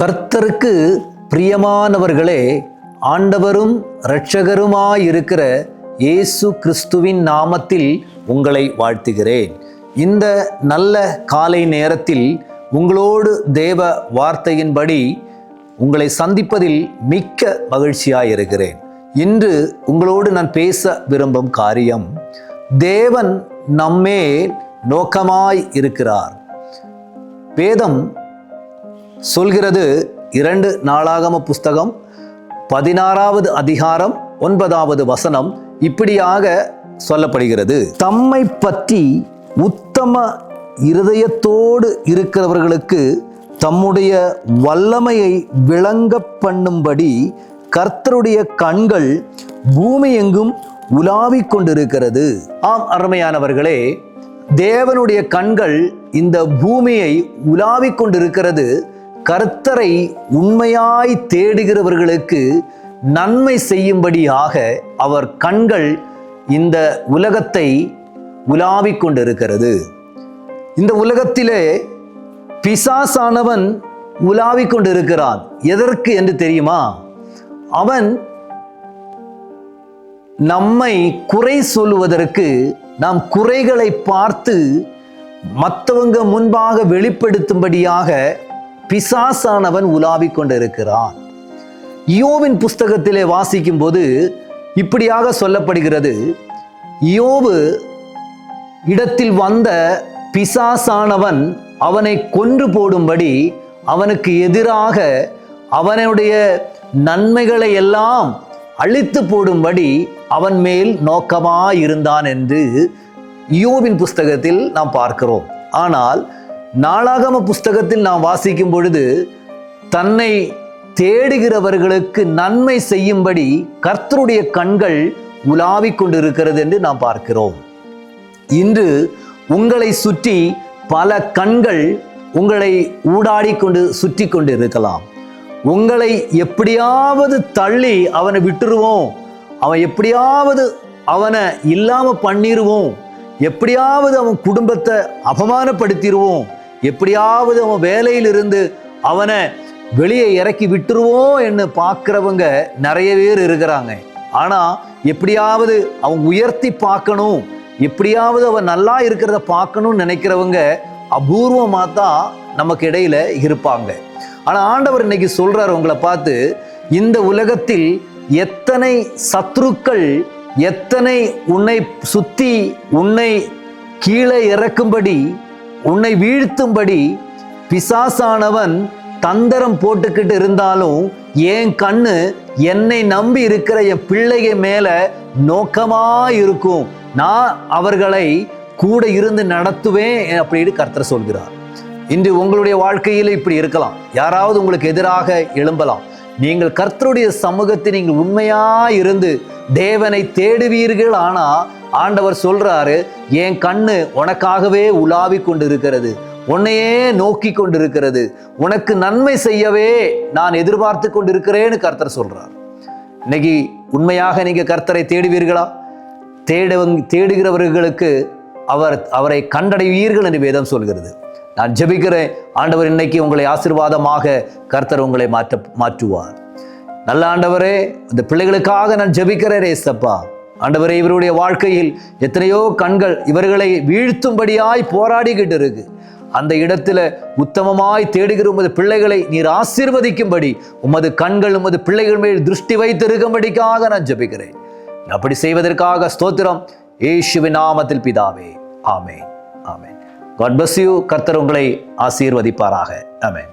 கர்த்தருக்கு பிரியமானவர்களே, ஆண்டவரும் இரட்சகருமாயிருக்கிற இயேசு கிறிஸ்துவின் நாமத்தில் உங்களை வாழ்த்துகிறேன். இந்த நல்ல காலை நேரத்தில் உங்களோடு தேவ வார்த்தையின்படி உங்களை சந்திப்பதில் மிக்க மகிழ்ச்சியாயிருக்கிறேன். இன்று உங்களோடு நான் பேச விரும்பும் காரியம், தேவன் நம்மேல் நோக்கமாய் இருக்கிறார். வேதம் சொல்கிறது, 2 நாளாகம புஸ்தகம் 16வது அதிகாரம் 9வது வசனம் இப்படியாக சொல்லப்படுகிறது. தம்மை பற்றி உத்தம இருதயத்தோடு இருக்கிறவர்களுக்கு தம்முடைய வல்லமையை விளங்க பண்ணும்படி கர்த்தருடைய கண்கள் பூமி எங்கும் உலாவிக் கொண்டிருக்கிறது. ஆம் அருமையானவர்களே, தேவனுடைய கண்கள் இந்த பூமியை உலாவிக் கொண்டிருக்கிறது. கர்த்தரை உண்மையாய் தேடுகிறவர்களுக்கு நன்மை செய்யும்படியாக அவர் கண்கள் இந்த உலகத்தை உலாவிக் கொண்டிருக்கிறது. இந்த உலகத்திலே பிசாசானவன் உலாவிக் கொண்டிருக்கிறான். எதற்கு என்று தெரியுமா? அவன் நம்மை குறை சொல்லுவதற்கு, நாம் குறைகளை பார்த்து மற்றவங்க முன்பாக வெளிப்படுத்தும்படியாக பிசாசானவன் உலாவிக் கொண்டிருக்கிறான். யோபின் புஸ்தகத்திலே வாசிக்கும் போது இப்படியாக சொல்லப்படுகிறது, யோபு இடத்தில் வந்த பிசாசானவன் அவனை கொன்று போடும்படி அவனுக்கு எதிராக அவனுடைய நன்மைகளை எல்லாம் அழித்து போடும்படி அவன் மேல் நோக்கமாயிருந்தான் என்று யோபின் புஸ்தகத்தில் நாம் பார்க்கிறோம். ஆனால் நாளாகம புஸ்தகத்தில் நாம் வாசிக்கும் பொழுது, தன்னை தேடுகிறவர்களுக்கு நன்மை செய்யும்படி கர்த்தருடைய கண்கள் உலாவிக் கொண்டிருக்கிறது என்று நாம் பார்க்கிறோம். இன்று உங்களை சுற்றி பல கண்கள் உங்களை ஊடாடி கொண்டு சுற்றி கொண்டு இருக்கலாம். உங்களை எப்படியாவது தள்ளி அவனை விட்டுருவோம், அவன் எப்படியாவது அவனை இல்லாம பண்ணிடுவோம், எப்படியாவது அவன் குடும்பத்தை அவமானப்படுத்திடுவோம், எப்படியாவது அவன் வேலையிலிருந்து அவனை வெளியே இறக்கி விட்டுருவோம் என்று பார்க்கிறவங்க நிறைய பேர் இருக்கிறாங்க. ஆனா எப்படியாவது அவன் உயர்த்தி பார்க்கணும், எப்படியாவது அவன் நல்லா இருக்கிறத பார்க்கணும்னு நினைக்கிறவங்க அபூர்வமா தான் நமக்கு இடையில இருப்பாங்க. ஆனா ஆண்டவர் இன்னைக்கு சொல்றாரு உங்களை பார்த்து, இந்த உலகத்தில் எத்தனை சத்துருக்கள், எத்தனை உன்னை சுத்தி உன்னை கீழே இறக்கும்படி, உன்னை வீழ்த்தும்படி பிசாசானவன் தந்திரம் போட்டுக்கிட்டு இருந்தாலும், என் கண்ணு என்னை நம்பி இருக்கிற என் பிள்ளைக மேல நோக்கமா இருக்கும், நான் அவர்களை கூட இருந்து நடத்துவேன் அப்படின்னு கர்த்தர் சொல்கிறார். இன்று உங்களுடைய வாழ்க்கையில் இப்படி இருக்கலாம். யாராவது உங்களுக்கு எதிராக எழும்பலாம். நீங்கள் கர்த்தருடைய சமூகத்தில் நீங்கள் உண்மையா இருந்து தேவனை தேடுவீர்கள். ஆனா ஆண்டவர் சொல்றாரு, என் கண்ணு உனக்காகவே உலாவிக் கொண்டிருக்கிறது, உன்னையே நோக்கி கொண்டிருக்கிறது, உனக்கு நன்மை செய்யவே நான் எதிர்பார்த்து கொண்டிருக்கிறேன்னு கர்த்தர் சொல்றார். இன்னைக்கு உண்மையாக நீங்க கர்த்தரை தேடுவீர்களா? தேடுகிறவர்களுக்கு அவரை கண்டடைவீர்கள் என்று வேதம் சொல்கிறது. நான் ஜெபிக்கிறேன், ஆண்டவர் இன்னைக்கு உங்களை ஆசீர்வாதமாக கர்த்தர் உங்களை மாற்றுவார். நல்ல ஆண்டவரே, இந்த பிள்ளைகளுக்காக நான் ஜெபிக்கிறேன் ஏசப்பா. ஆண்டவரே, இவருடைய வாழ்க்கையில் எத்தனையோ கண்கள் இவர்களை வீழ்த்தும்படியாய் போராடிக்கிட்டு இருக்கு. அந்த இடத்துல உத்தமமாய் தேடுகிற உமது பிள்ளைகளை நீர் ஆசீர்வதிக்கும்படி உமது கண்கள் உமது பிள்ளைகள் மேல் திருஷ்டி வைத்திருக்கும்படிக்காக நான் ஜெபிக்கிறேன். அப்படி செய்வதற்காக ஸ்தோத்திரம், இயேசுவின் நாமத்தில் பிதாவே, ஆமென், ஆமென். God bless you. கர்த்தர் உங்களை ஆசீர்வதிப்பாராக. ஆமென்.